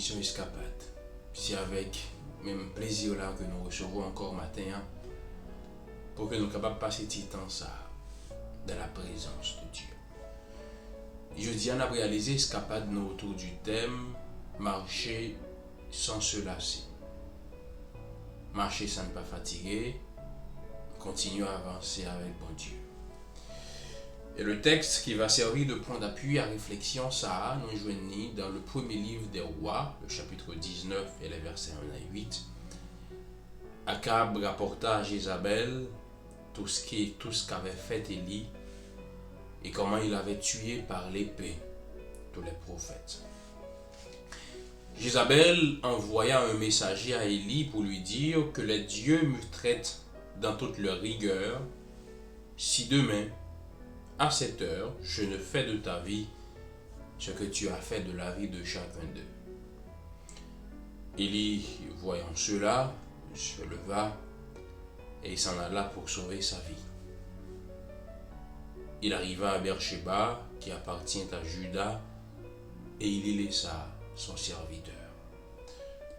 émission Escapade. C'est avec même plaisir là que nous recevons encore matin pour que nous soyons capables de passer du temps ça dans la présence de Dieu. Jeudi, on a réalisé Escapade nous autour du thème marcher sans se lasser. Marcher sans ne pas fatiguer, continuer à avancer avec bon Dieu. Et le texte qui va servir de point d'appui à réflexion, ça nous joignit dans le premier livre des rois, le chapitre 19 et les versets 1 à 8. Akab rapporta à Jézabel tout ce qu'avait fait Élie et comment il avait tué par l'épée tous les prophètes. Jézabel envoya un messager à Élie pour lui dire que les dieux me traitent dans toute leur rigueur si demain, à cette heure, je ne fais de ta vie ce que tu as fait de la vie de chacun d'eux. Élie, voyant cela, se leva et il s'en alla pour sauver sa vie. Il arriva à Beersheba, qui appartient à Juda, et il y laissa son serviteur.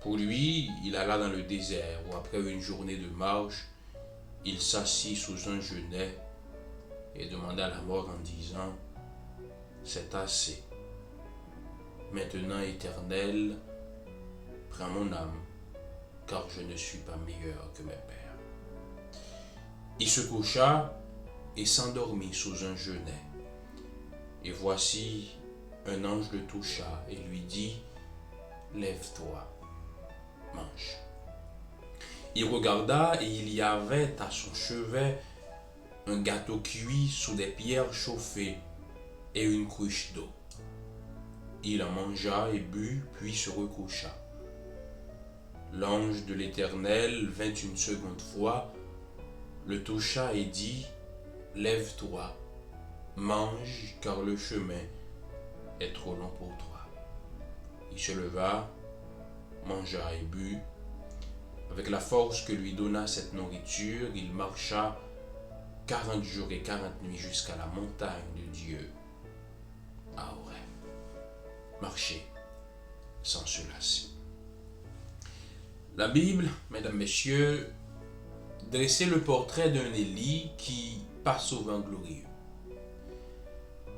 Pour lui, il alla dans le désert, où après une journée de marche, il s'assit sous un genêt et demanda la mort en disant « C'est assez. Maintenant, Éternel, prends mon âme, car je ne suis pas meilleur que mes pères. » Il se coucha et s'endormit sous un genêt. Et voici, un ange le toucha et lui dit « Lève-toi, mange. » Il regarda et il y avait à son chevet un gâteau cuit sous des pierres chauffées et une cruche d'eau. Il en mangea et but, puis se recoucha. L'ange de l'Éternel vint une seconde fois, le toucha et dit « Lève-toi, mange, car le chemin est trop long pour toi. » Il se leva, mangea et but. Avec la force que lui donna cette nourriture, il marcha 40 jours et 40 nuits jusqu'à la montagne de Dieu, à Horeb. Marcher sans se lasser. La Bible, mesdames, messieurs, dressait le portrait d'un Élie qui pas souvent glorieux.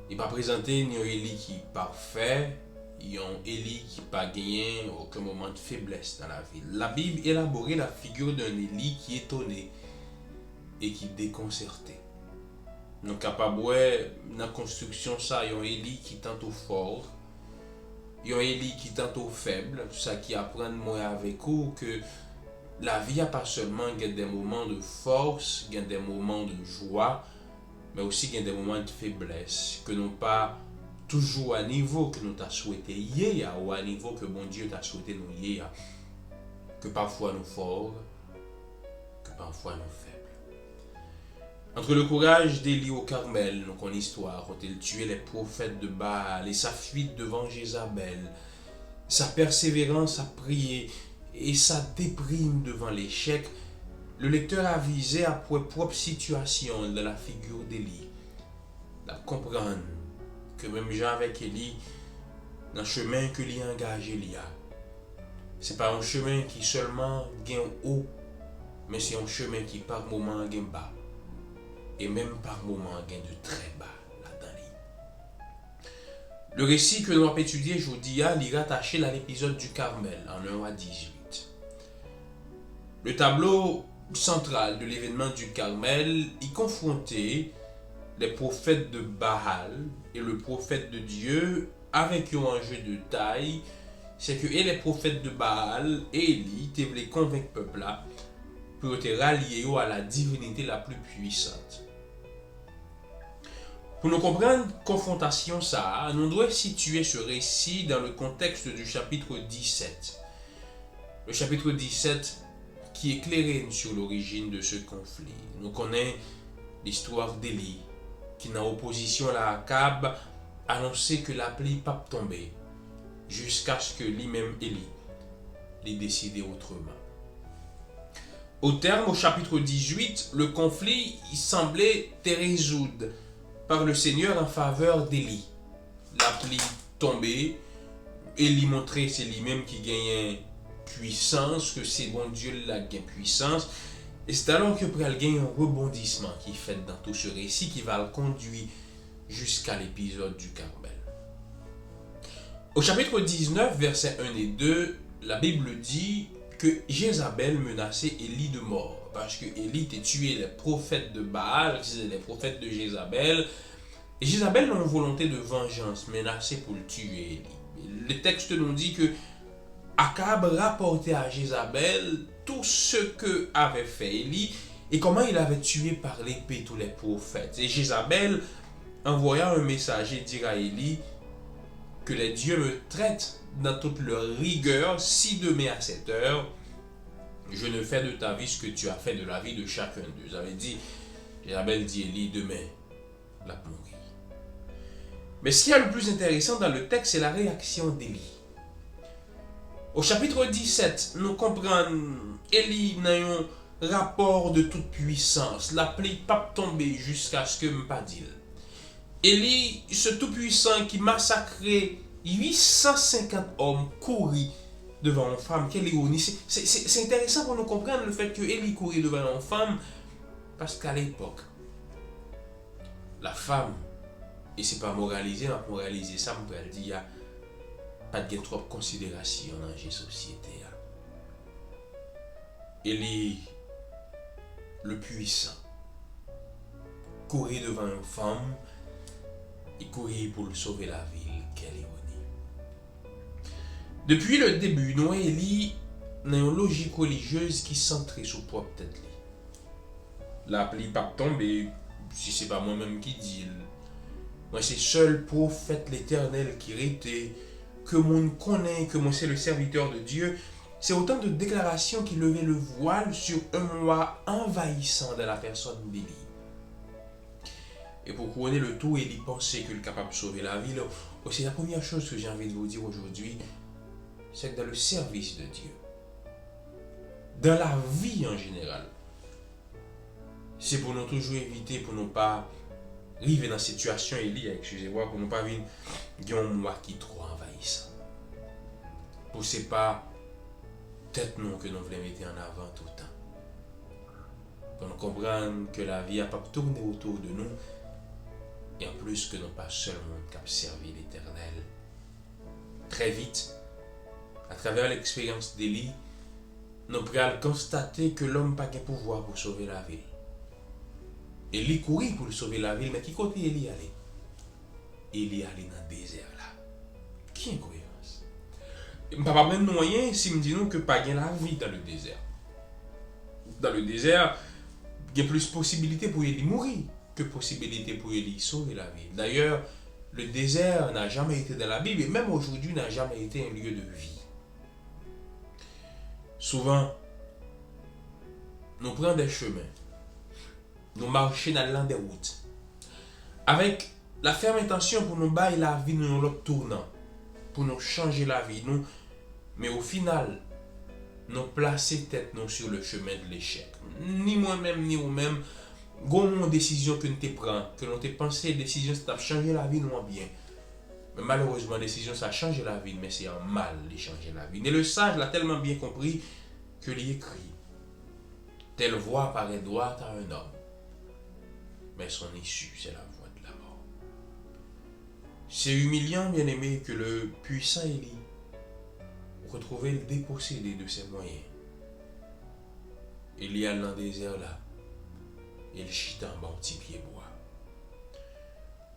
Il va présenter un Élie qui est parfait, il y a un Élie qui pas gagné aucun moment de faiblesse dans la vie. La Bible élaborait la figure d'un Élie qui est étonné et qui déconcerté. Nous capables dans la construction ça, il y a un Élie qui tantôt fort, il y a un Élie qui tantôt faible, ça qui apprend moi avec vous que la vie a pas seulement des moments de force, des moments de joie, mais aussi des moments de faiblesse que nous pas toujours à niveau que nous t'a souhaité hier ou à niveau que bon Dieu t'a souhaité nous hier, que parfois nous forts, que parfois nous faibles. Entre le courage d'Élie au Carmel, donc en histoire, quand il tuait les prophètes de Baal et sa fuite devant Jézabel, sa persévérance à prier et sa déprime devant l'échec, le lecteur a visé à propre situation dans la figure d'Élie, à comprendre que même Jean avec Élie, dans le chemin que l'y engage Élia, c'est pas un chemin qui seulement gagne haut, mais c'est un chemin qui par moment gagne bas. Et même par moments gain de très bas là-dedans. Le récit que nous avons étudié aujourd'hui est rattaché à l'épisode du Carmel en 1 à 18. Le tableau central de l'événement du Carmel y confrontait les prophètes de Baal et le prophète de Dieu avec un enjeu de taille, c'est que les prophètes de Baal et Élie voulaient convaincre le peuple là pour te rallier à la divinité la plus puissante. Pour nous comprendre la confrontation, nous devons situer ce récit dans le contexte du chapitre 17. Le chapitre 17 qui éclaire sur l'origine de ce conflit. Nous connaissons l'histoire d'Élie, qui, en opposition à Akab, annonçait que la pluie pas tomber, jusqu'à ce que lui-même Élie l'ait décidé autrement. Au terme, au chapitre 18, le conflit semblait résoudre par le Seigneur en faveur d'Élie. La pluie tombée, Élie montrait c'est lui-même qui gagnait puissance, que c'est bon Dieu la gagne puissance. Et c'est alors que pral gagne un rebondissement qui fait dans tout ce récit qui va le conduire jusqu'à l'épisode du Carmel. Au chapitre 19, versets 1 et 2, la Bible dit que Jézabel menaçait Élie de mort. Parce que Élie était tué les prophètes de Baal, c'était les prophètes de Jézabel. Et Jézabel a une volonté de vengeance, menacée pour le tuer Élie. Le texte nous dit que Akab rapportait à Jézabel tout ce que avait fait Élie et comment il avait tué par l'épée tous les prophètes. Et Jézabel envoya un messager dire à Élie que les dieux me traitent dans toute leur rigueur si demain à cette heure je ne fais de ta vie ce que tu as fait de la vie de chacun d'eux. J'avais dit, Jézabel dit Élie, demain la mourir. Mais ce qui est le plus intéressant dans le texte, c'est la réaction d'Élie. Au chapitre 17, nous comprenons Élie n'a un rapport de toute puissance. La pluie pas tomber jusqu'à ce que m'padil. Élie, ce tout-puissant qui massacrait 850 hommes, courit devant une femme. Quelle ironie. C'est intéressant pour nous comprendre le fait que Élie courait devant une femme parce qu'à l'époque, la femme, et c'est pas moraliser, on a moralisé ça, on peut dire, il y a pas de trop de considération dans la société. Élie, le puissant, courir devant une femme et courir pour le sauver la ville. Quelle ironie. Depuis le début, nous, Élie, a une logique religieuse qui centrée sur propre tête. La pluie pas tomber, si c'est pas moi-même qui dis. Moi, c'est seul prophète l'Éternel qui était, que mon connaît, que moi c'est le serviteur de Dieu. C'est autant de déclarations qui levaient le voile sur un moi envahissant de la personne d'Élie. Et pour couronner le tout, Élie pensait qu'il est capable de sauver la ville. C'est la première chose que j'ai envie de vous dire aujourd'hui, c'est que dans le service de Dieu, dans la vie en général, c'est pour nous toujours éviter, pour ne pas arriver dans cette situation, Élie, excusez-moi, pour ne pas vivre un moi qui est trop envahissant. Pour ce n'est pas peut-être nous que nous voulons mettre en avant tout le temps. Pour nous comprendre que la vie n'a pas tourné autour de nous, et en plus que nous pas seulement qu'à servir l'Éternel. Très vite, à travers l'expérience d'Élie, nous pourrons constater que l'homme n'a pas de pouvoir pour sauver la ville. Élie courit pour sauver la ville, mais qui côté Élie allait? Élie allait dans le désert là. Qui est incohérence? Je ne peux pas prendre moyen si me dit nous que pas gain la vie dans le désert. Dans le désert, il y a plus de possibilités pour Élie mourir que possibilité pour Élie sauver la ville. D'ailleurs, le désert n'a jamais été dans la Bible et même aujourd'hui n'a jamais été un lieu de vie. Souvent, nous prenons des chemins, nous marchons dans des routes, avec la ferme intention pour nous bailler la vie dans l'autre tournant, pour nous changer la vie, nous, mais au final, nous placer tête nous sur le chemin de l'échec. Ni moi-même, ni vous-même, une décision que nous te prenons, que nous te pensé, décision ça a changé la vie, nous en bien. Mais malheureusement, décision ça a changé la vie, mais c'est en mal de changer la vie. Et le sage l'a tellement bien compris que l'y écrit. Telle voie paraît droite à un homme, mais son issue, c'est la voie de la mort. C'est humiliant, bien aimé, que le puissant Élie retrouvait le dépossédé de ses moyens. Élie allait dans le désert là, et il chita en bas au petit pied bois.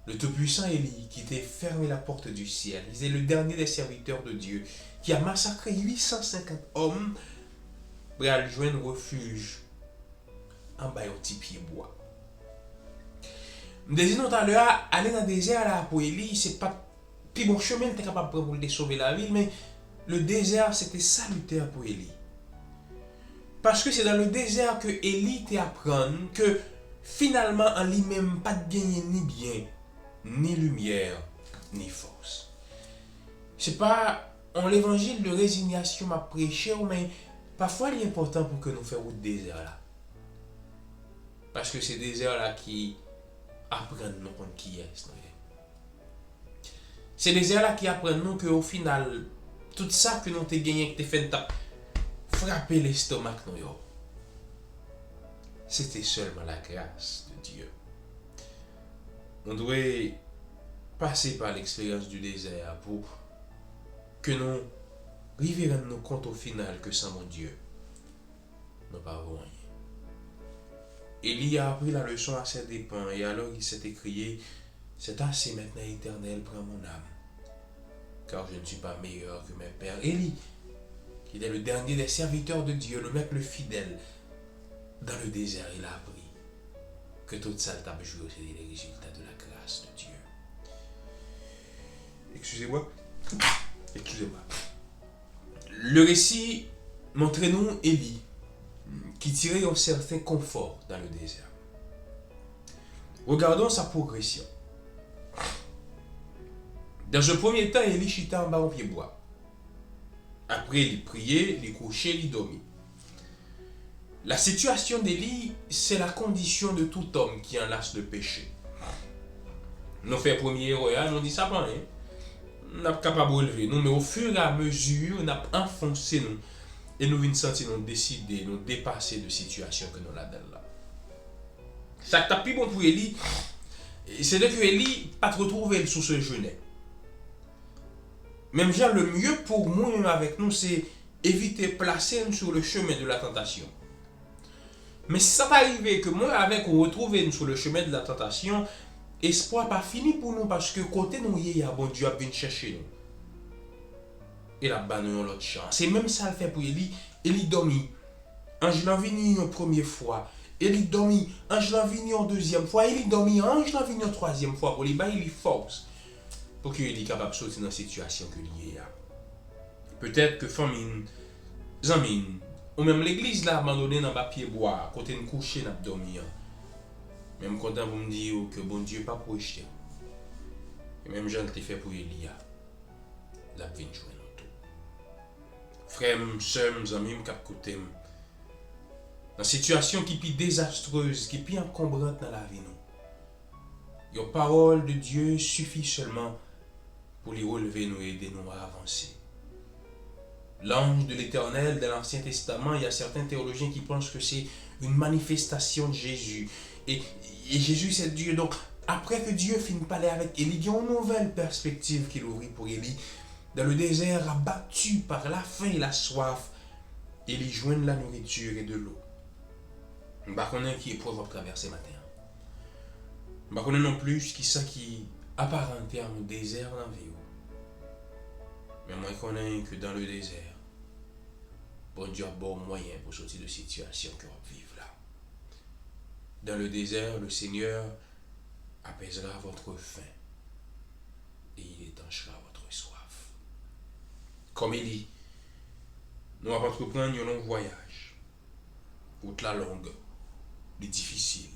Le tout-puissant Élie, qui était fermé la porte du ciel, il est le dernier des serviteurs de Dieu, qui a massacré 850 hommes, pour aller joindre refuge en bas au petit pied bois. Nous disons tout à l'heure, aller dans le désert là pour Élie, c'est pas plus bon chemin que tu es capable de prendre pour sauver la ville, mais le désert c'était salutaire pour Élie. Parce que c'est dans le désert que Élie t'apprend que finalement en lui-même pas de gagner ni bien, ni lumière, ni force. C'est pas en l'évangile de résignation m'a prêché, mais parfois il est important pour que nous fassions route désert là. Parce que c'est désert là qui apprend nous qui est. C'est désert là qui apprend nous qu'au final, tout ça que nous t'ai gagné, que t'es fait frapper l'estomac, nous, c'était seulement la grâce de Dieu. On doit passer par l'expérience du désert pour que nous arrivions à nous compte au final que sans mon Dieu, nous n'avons rien. Élie a appris la leçon à ses dépens et alors il s'est écrié: c'est assez maintenant, Éternel, prends mon âme, car je ne suis pas meilleur que mes pères. Élie, qui était le dernier des serviteurs de Dieu, le mec le fidèle, dans le désert, il a appris que toute ça t'a joué, c'est les résultats de la grâce de Dieu. Excusez-moi. Le récit montre-nous Élie, qui tirait un certain confort dans le désert. Regardons sa progression. Dans un premier temps, Élie chita en bas au pied bois. Après, il priait, il couchait, il dormit. La situation d'Élie, c'est la condition de tout homme qui enlace le péché. Nous faisons premier erreur, nous dit ça pas, hein? Nous sommes capables de relever nous, mais au fur et à mesure, nous avons enfoncé nous. Et nous venons sentir nous décider, nous dépasser de situations que nous avons là. Ça qui est plus bon pour Élie, c'est que Élie pas retrouvé sous ce jeûnet. Même genre, le mieux pour moi avec nous, c'est éviter de placer sur le chemin de la tentation. Mais si ça t'arrive que moi avec on retrouve sur le chemin de la tentation, espoir pas fini pour nous parce que côté nous y a bon Dieu a venu chercher nous. Et la banne l'autre chance. C'est même ça le fait pour Élie. Élie dormi. Ange l'a venu une première fois. Élie dormi. Ange l'a venu une deuxième fois. Élie dormi. Ange l'a venu une troisième fois. Pour les bailler il force pour que Élie capable de sortir dans la situation que lié a. Peut-être que famine, zamine, ou même l'église là abandonnée dans le pied bois, côté de coucher n'a dormi. Même content pour me dire que bon Dieu pas pour jeter. Et même Jean t'ai fait pour Élie, la vie jouer dans tout. Frères, sœurs, amis, cap côté. Dans une situation qui est désastreuse, qui est encombrante dans la vie nous. La parole de Dieu suffit seulement pour les relever nous et aider nous à avancer. L'ange de l'Éternel dans l'Ancien Testament, il y a certains théologiens qui pensent que c'est une manifestation de Jésus. Et Jésus c'est Dieu. Donc, après que Dieu finit de parler avec Élie, il y a une nouvelle perspective qu'il ouvrit pour Élie. Dans le désert, abattu par la faim et la soif, Élie joint de la nourriture et de l'eau. Je ne sais pas qui épreuve à traverser matin. Je ne sais pas non plus qui apparenté à un désert dans la vie. Mais moi, je connais que dans le désert, bon Dieu a bon moyen pour sortir de situation que vous vivez là. Dans le désert, le Seigneur apaisera votre faim et il étanchera votre soif. Comme il dit, nous allons entreprendre un long voyage. Route la longue, les difficile.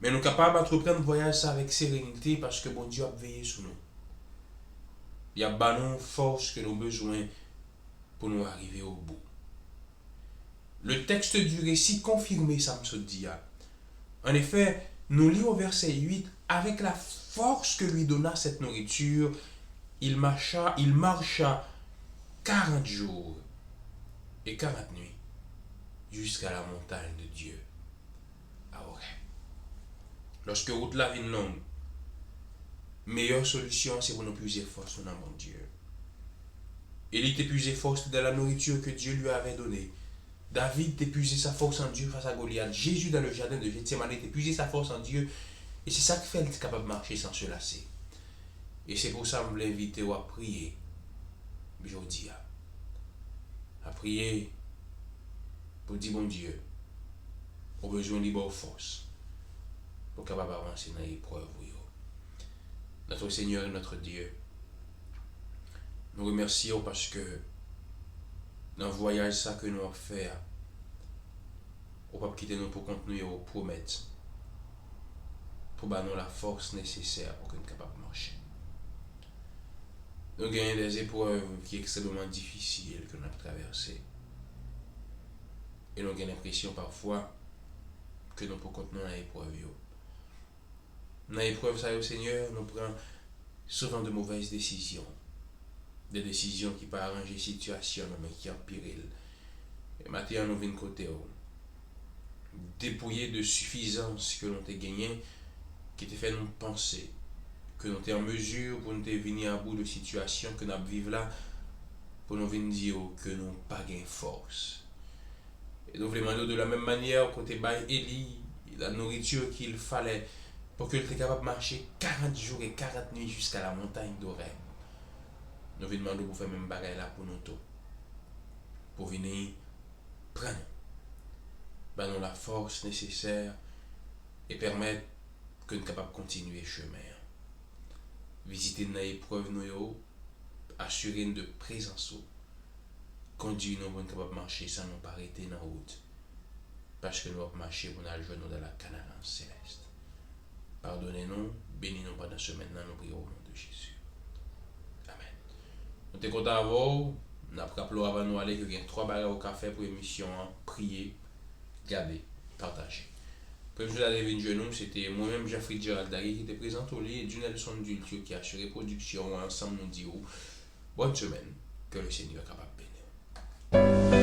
Mais nous sommes capables d'entreprendre un voyage avec sérénité parce que bon Dieu a veillé sur nous. Il y a une force que nous avons besoin pour nous arriver au bout. Le texte du récit confirme ça, me dit. En effet, nous lisons au verset 8, avec la force que lui donna cette nourriture, il marcha 40 jours et 40 nuits jusqu'à la montagne de Dieu, à Horeb. Lorsque route la vie longue, meilleure solution, c'est pour nous puiser force dans mon Dieu. Élie t'épuisait force dans la nourriture que Dieu lui avait donnée. David t'épuisait sa force en Dieu face à Goliath. Jésus dans le jardin de Gethsémani t'épuisait sa force en Dieu. Et c'est ça qui fait être capable de marcher sans se lasser. Et c'est pour ça que je l'invite à prier. Aujourd'hui, à prier pour dire bon Dieu, au besoin de bonne force pour capable avancer dans l'épreuve. Notre Seigneur et notre Dieu, nous remercions parce que dans le voyage ça que nous avons fait, on ne peut pas quitter nous pour continuer à promettre, pour nous la force nécessaire pour que nous soyons capables de marcher. Nous avons des épreuves qui sont extrêmement difficiles que nous avons traversées. Et nous avons l'impression parfois que nous pouvons continuer dans l'épreuve. Dans l'épreuve, ça, Seigneur, nous prenons souvent de mauvaises décisions. des décisions qui peuvent arranger la situation, mais qui en péril. Et maintenant, nous venons côté dépouiller de suffisance que l'on t'a gagné, qui te fait nous penser que nous sommes en mesure pour nous venir à bout de situation que nous vivons là, pour nous venir dire que nous n'avons pas de force. Et nous voulons demander de la même manière, côté Baye Eli, la nourriture qu'il fallait pour qu'il soit capable de marcher 40 jours et 40 nuits jusqu'à la montagne d'Oreb. Nous voulons demander pour faire même bagaille là pour nous tous. Pour venir prendre nous la force nécessaire et permettre que nous soyons capables de continuer le chemin. Visiter nos épreuves, assurer de présence, conduire nous pour nous capables de marcher sans nous arrêter dans la route. Parce que nous allons marcher pour nous rejoindre dans la Canaan céleste. Pardonnez-nous, bénis-nous pendant ce semaine, nous prions au nom de Jésus. Amen. Nous sommes contents à vous. Nous avons rappelé avant nous aller qu'il y a 3 barres au café pour l'émission. Prier, garder, partager. Pour je arrivé une genou, c'était moi-même, Jeffrey Geraldari, qui était présent au lit et d'une leçon d'ultio qui a assuré production ensemble nous dit bonne semaine, que le Seigneur est capable de bénir.